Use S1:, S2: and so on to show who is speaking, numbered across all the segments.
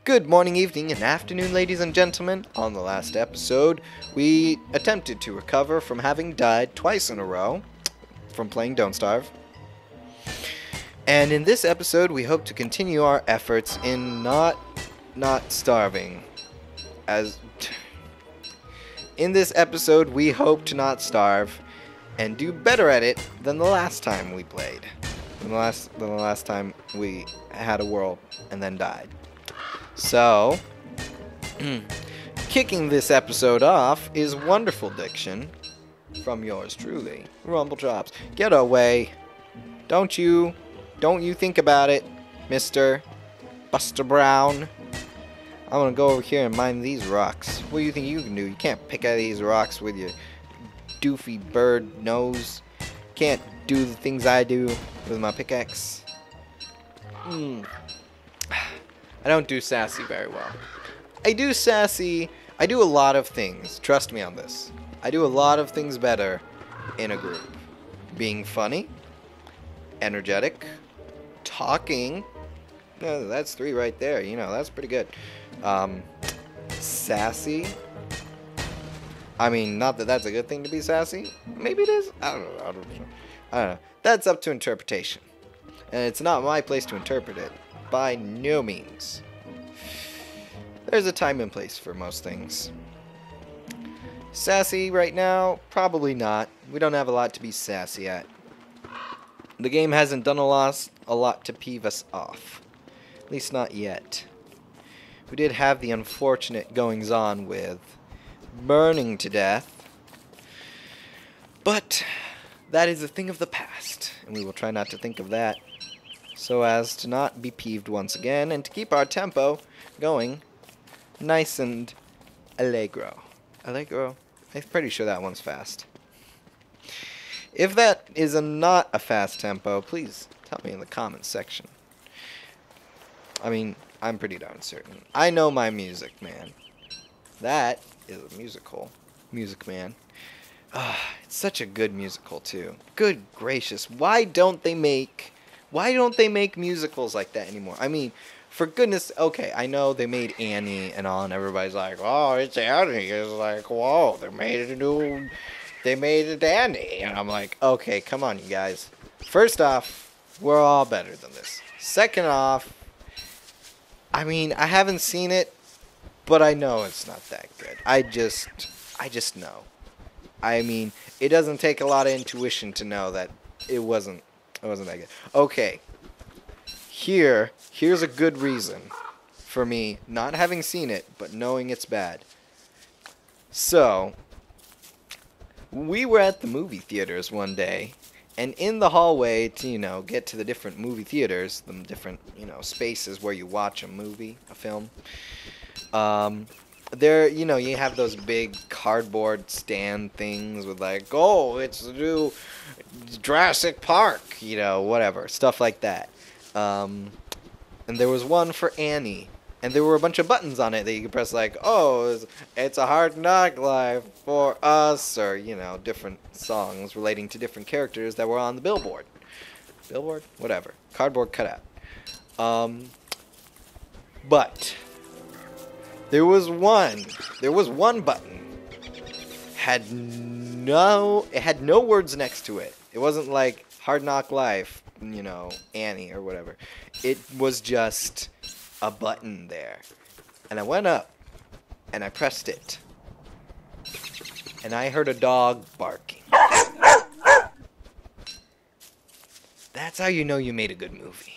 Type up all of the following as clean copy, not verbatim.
S1: Good morning, evening, and afternoon, ladies and gentlemen. On the last episode, we attempted to recover from having died twice in a row from playing Don't Starve. And in this episode, we hope to continue our efforts in not starving. In this episode, we hope to not starve and do better at it than the last time we played. Than the last time we had a world and then died. So, kicking this episode off is wonderful diction from yours truly, Rumble Drops. Get away. Don't you think about it, Mr. Buster Brown. I'm gonna go over here and mine these rocks. What do you think you can do? You can't pick at these rocks with your doofy bird nose. Can't do the things I do with my pickaxe. I don't do sassy very well. I do a lot of things. Trust me on this. I do a lot of things better in a group. Being funny, energetic, talking. That's 3 right there. You know, that's pretty good. Sassy. I mean, not that that's a good thing to be sassy. Maybe it is. I don't know. That's up to interpretation. And it's not my place to interpret it. By no means. There's a time and place for most things. Sassy right now? Probably not. We don't have a lot to be sassy at. The game hasn't done a lot to peeve us off. At least not yet. We did have the unfortunate goings-on with burning to death. But that is a thing of the past, and we will try not to think of that, so as to not be peeved once again, and to keep our tempo going nice and allegro. Allegro? I'm pretty sure that one's fast. If that is not a fast tempo, please tell me in the comments section. I mean, I'm pretty darn certain. I know my music, man. That is a Music Man. It's such a good musical, too. Good gracious. Why don't they make musicals like that anymore? I mean, for goodness, okay, I know they made Annie and all, and everybody's like, oh, it's Annie. It's like, whoa, they made it Annie. And I'm like, okay, come on, you guys. First off, we're all better than this. Second off, I mean, I haven't seen it, but I know it's not that good. I just know. I mean, it doesn't take a lot of intuition to know that it wasn't that good. Okay. Here's a good reason for me not having seen it, but knowing it's bad. So, we were at the movie theaters one day, and in the hallway to, get to the different movie theaters, the different, spaces where you watch a movie, a film, there, you have those big cardboard stand things with like, oh, it's the new Jurassic Park, whatever, stuff like that. And there was one for Annie, and there were a bunch of buttons on it that you could press, like, oh, it's a hard knock life for us, or, different songs relating to different characters that were on the billboard. Billboard? Whatever. Cardboard cutout. But there was one button. It had no words next to it. It wasn't like Hard Knock Life, Annie or whatever. It was just a button there. And I went up and I pressed it. And I heard a dog barking. That's how you know you made a good movie.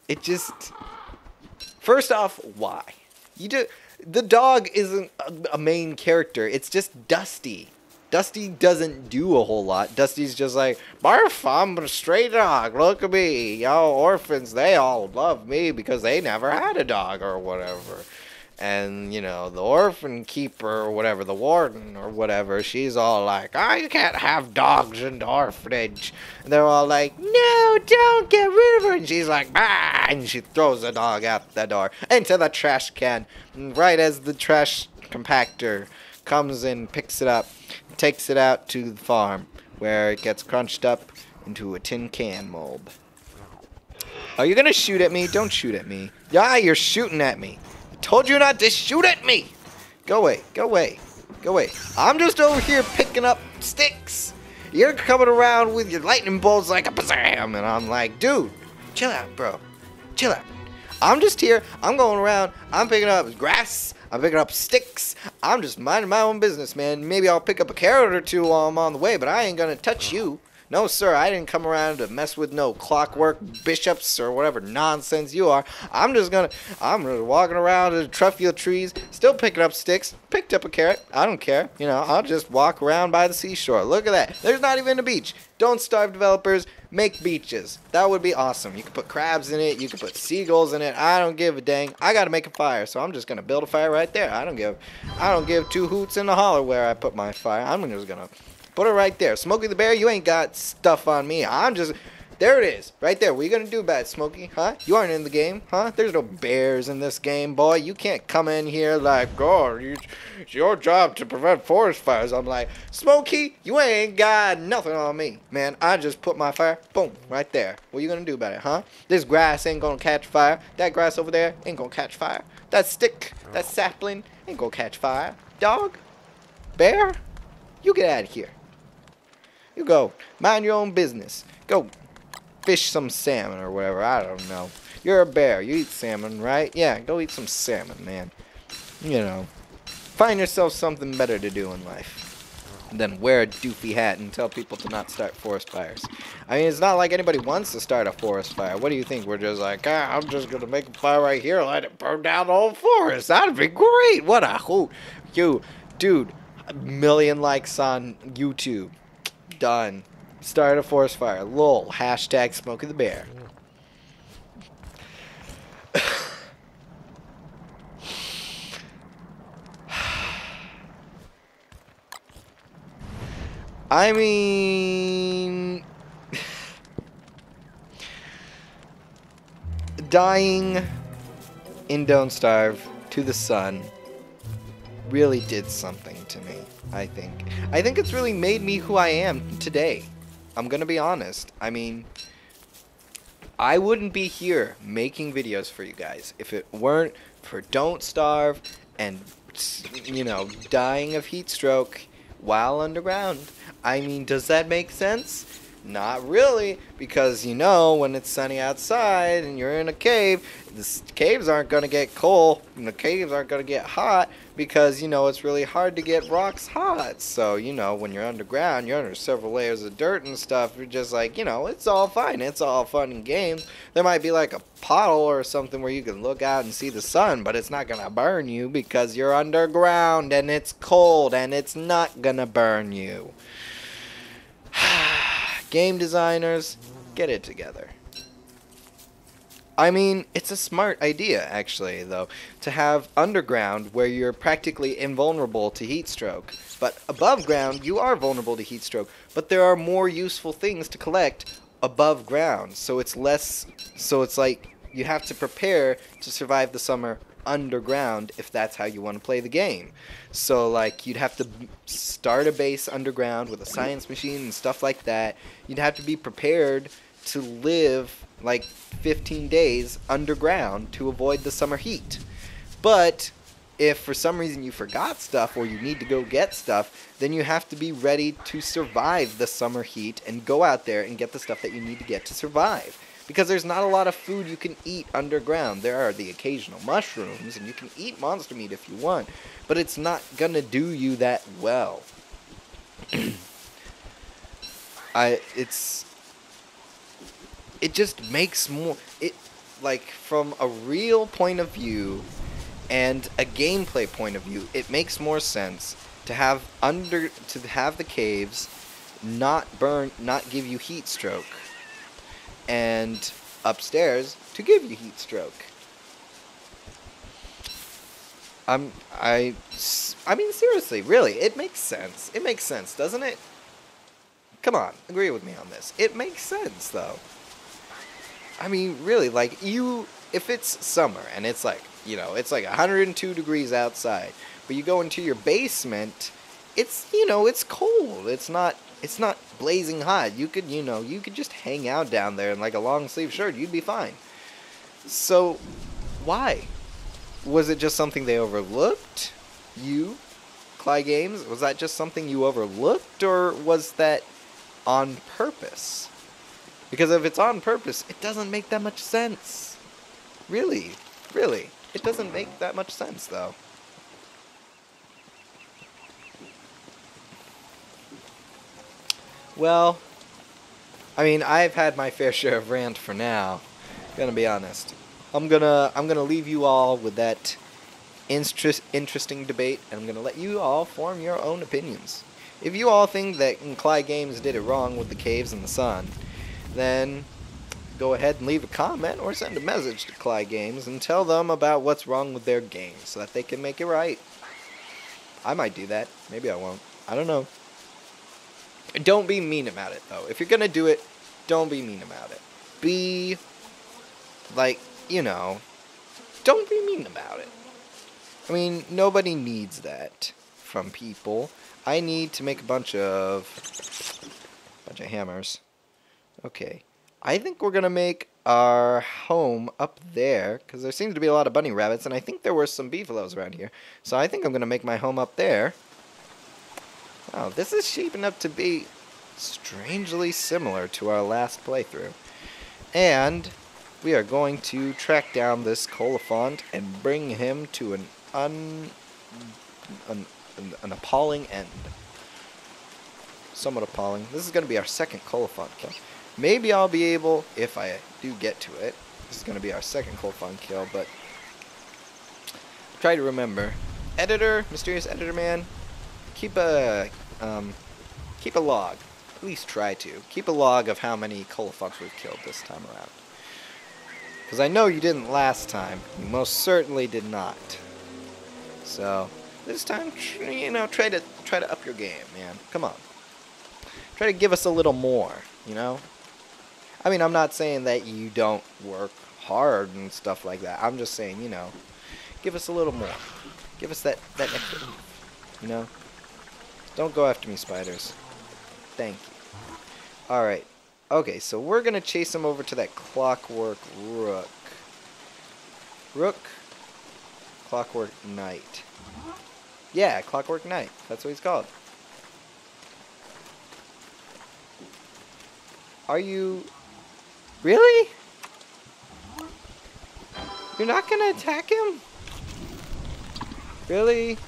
S1: It just... First off, why? The dog isn't a main character. It's just Dusty. Dusty doesn't do a whole lot. Dusty's just like, barf, I'm a stray dog. Look at me. Y'all orphans, they all love me because they never had a dog or whatever. And, the orphan keeper or whatever, the warden or whatever, she's all like, I can't have dogs in the orphanage. And they're all like, no, don't get rid of her. And she's like, ah, and she throws the dog out the door into the trash can. And right as the trash compactor comes in, picks it up, takes it out to the farm, where it gets crunched up into a tin can mold. Are you gonna shoot at me? Don't shoot at me. Yeah, you're shooting at me. I told you not to shoot at me. Go away. Go away. Go away. I'm just over here picking up sticks. You're coming around with your lightning bolts like a bazam, and I'm like, dude, chill out, bro. Chill out. I'm just here. I'm going around. I'm picking up grass. I'm picking up sticks. I'm just minding my own business, man. Maybe I'll pick up a carrot or two while I'm on the way, but I ain't gonna touch you. No, sir, I didn't come around to mess with no clockwork bishops or whatever nonsense you are. I'm just walking around in truffle trees, still picking up sticks. Picked up a carrot. I don't care. You know, I'll just walk around by the seashore. Look at that. There's not even a beach. Don't starve developers. Make beaches. That would be awesome. You could put crabs in it. You could put seagulls in it. I don't give a dang. I gotta make a fire, so I'm just gonna build a fire right there. I don't give two hoots in the holler where I put my fire. I'm just gonna put it right there. Smokey the Bear, you ain't got stuff on me. There it is. Right there. What are you going to do about it, Smokey? Huh? You aren't in the game, huh? There's no bears in this game, boy. You can't come in here like, oh, it's your job to prevent forest fires. I'm like, Smokey, you ain't got nothing on me. Man, I just put my fire, boom, right there. What are you going to do about it, huh? This grass ain't going to catch fire. That grass over there ain't going to catch fire. That stick, that sapling ain't going to catch fire. Dog? Bear? You get out of here. You go. Mind your own business. Go fish some salmon or whatever. I don't know. You're a bear. You eat salmon, right? Yeah, go eat some salmon, man. You know. Find yourself something better to do in life than wear a doofy hat and tell people to not start forest fires. I mean, it's not like anybody wants to start a forest fire. What do you think? We're just like, I'm just going to make a fire right here and let it burn down the whole forest. That'd be great. What a hoot. Dude, 1 million likes on YouTube. Done. Start a forest fire. Lol. Hashtag Smokey the Bear. I mean, dying in Don't Starve to the sun really did something to me, I think. I think it's really made me who I am today. I'm gonna be honest. I mean, I wouldn't be here making videos for you guys if it weren't for Don't Starve and, you know, dying of heat stroke while underground. I mean, does that make sense? Not really, because, you know, when it's sunny outside and you're in a cave, the caves aren't going to get cold and the caves aren't going to get hot because, you know, it's really hard to get rocks hot. So, you know, when you're underground, you're under several layers of dirt and stuff. You're just like, you know, it's all fine. It's all fun and games. There might be like a puddle or something where you can look out and see the sun, but it's not going to burn you because you're underground and it's cold and it's not going to burn you. Game designers, get it together. I mean, it's a smart idea, actually, though, to have underground where you're practically invulnerable to heat stroke. But above ground, you are vulnerable to heat stroke. But there are more useful things to collect above ground. So it's like you have to prepare to survive the summer underground if that's how you want to play the game. So like you'd have to start a base underground with a science machine and stuff like that. You'd have to be prepared to live like 15 days underground to avoid the summer heat. But if for some reason you forgot stuff or you need to go get stuff, then you have to be ready to survive the summer heat and go out there and get the stuff that you need to get to survive. Because there's not a lot of food you can eat underground. There are the occasional mushrooms, and you can eat monster meat if you want, but it's not gonna do you that well. It just makes more, like from a real point of view and a gameplay point of view, it makes more sense to have the caves not give you heat stroke, and upstairs to give you heat stroke. I mean, seriously, really, it makes sense. It makes sense, doesn't it? Come on, agree with me on this. It makes sense, though. I mean, really, like, if it's summer and it's like, you know, it's like 102 degrees outside, but you go into your basement, it's, you know, it's cold. It's not blazing hot. You could just hang out down there in like a long sleeve shirt. You'd be fine. So, why? Was it just something they overlooked? You, Cly Games? Was that just something you overlooked, or was that on purpose? Because if it's on purpose, it doesn't make that much sense. Really, really. It doesn't make that much sense, though. Well, I mean, I've had my fair share of rant for now. Gonna be honest. I'm gonna leave you all with that interesting debate, and I'm gonna let you all form your own opinions. If you all think that Cly Games did it wrong with the caves and the sun, then go ahead and leave a comment or send a message to Cly Games and tell them about what's wrong with their game so that they can make it right. I might do that. Maybe I won't. I don't know. Don't be mean about it, though. If you're gonna do it, don't be mean about it. Be, like, you know, don't be mean about it. I mean, nobody needs that from people. I need to make a bunch of hammers. Okay. I think we're gonna make our home up there, because there seems to be a lot of bunny rabbits, and I think there were some beefaloes around here. So I think I'm gonna make my home up there. Wow, this is shaping up to be strangely similar to our last playthrough. And we are going to track down this Coliphant and bring him to an appalling end. Somewhat appalling. This is going to be our second Coliphant kill. Maybe I'll be able, if I do get to it, this is going to be our second Coliphant kill, but try to remember. Editor, mysterious editor man, keep a log. At least try to. Keep a log of how many Coliphants we've killed this time around. Because I know you didn't last time. You most certainly did not. So, this time, you know, try to up your game, man. Come on. Try to give us a little more, you know? I mean, I'm not saying that you don't work hard and stuff like that. I'm just saying, you know, give us a little more. Give us that extra oomph, you know? Don't go after me, spiders. Thank you. Alright. Okay, so we're going to chase him over to that Clockwork Rook. Rook? Clockwork Knight. Yeah, Clockwork Knight. That's what he's called. Are you... Really? You're not going to attack him? Really?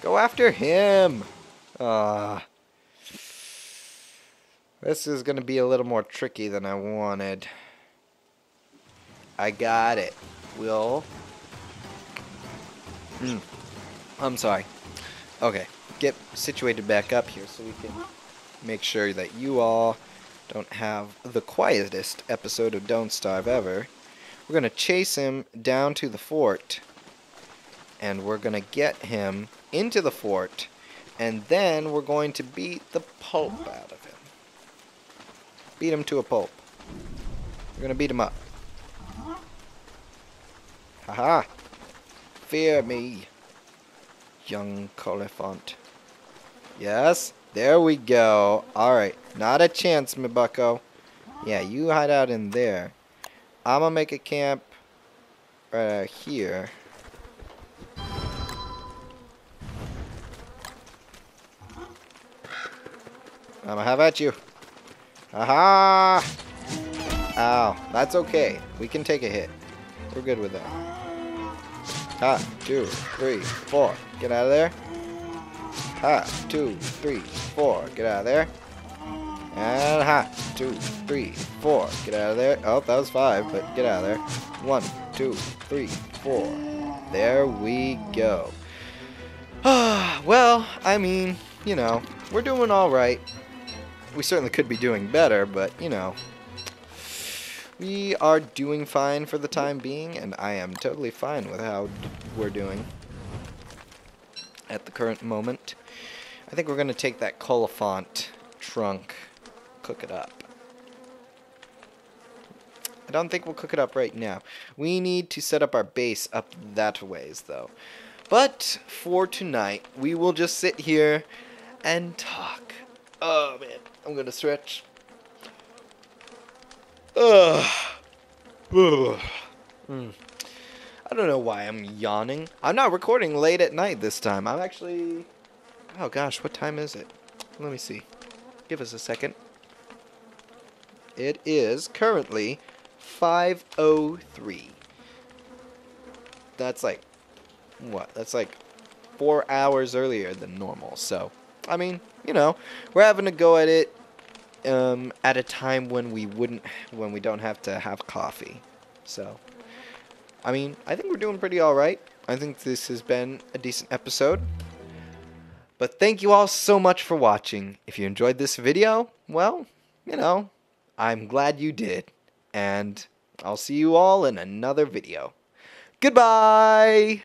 S1: Go after him. This is going to be a little more tricky than I wanted. I got it. Will. I'm sorry. Okay. Get situated back up here so we can make sure that you all don't have the quietest episode of Don't Starve ever. We're going to chase him down to the fort. And we're going to get him into the fort, and then we're going to beat the pulp out of him. Beat him to a pulp. We're going to beat him up. Haha! Fear me, young Coliphant. Yes, there we go. Alright, not a chance, me bucko. Yeah, you hide out in there. I'm going to make a camp right here. I'm gonna have at you. Aha! Ow. That's okay. We can take a hit. We're good with that. Ha, 2, 3, 4. Get out of there. Ha, 2, 3, 4. Get out of there. And ha, 2, 3, 4. Get out of there. Oh, that was 5, but get out of there. 1, 2, 3, 4. There we go. Well, I mean, you know, we're doing alright. We certainly could be doing better, but, you know, we are doing fine for the time being, and I am totally fine with how we're doing at the current moment. I think we're going to take that Coliphant trunk, cook it up. I don't think we'll cook it up right now. We need to set up our base up that ways, though. But for tonight, we will just sit here and talk. Oh, man. I'm gonna stretch. Ugh. Ugh. I don't know why I'm yawning. I'm not recording late at night this time. I'm actually... Oh gosh, what time is it? Let me see. Give us a second. It is currently 5:03. That's like... What? That's like 4 hours earlier than normal. So, I mean, you know, we're having to go at it at a time when we don't have to have coffee. So, I mean, I think we're doing pretty alright. I think this has been a decent episode. But thank you all so much for watching. If you enjoyed this video, well, you know, I'm glad you did. And I'll see you all in another video. Goodbye!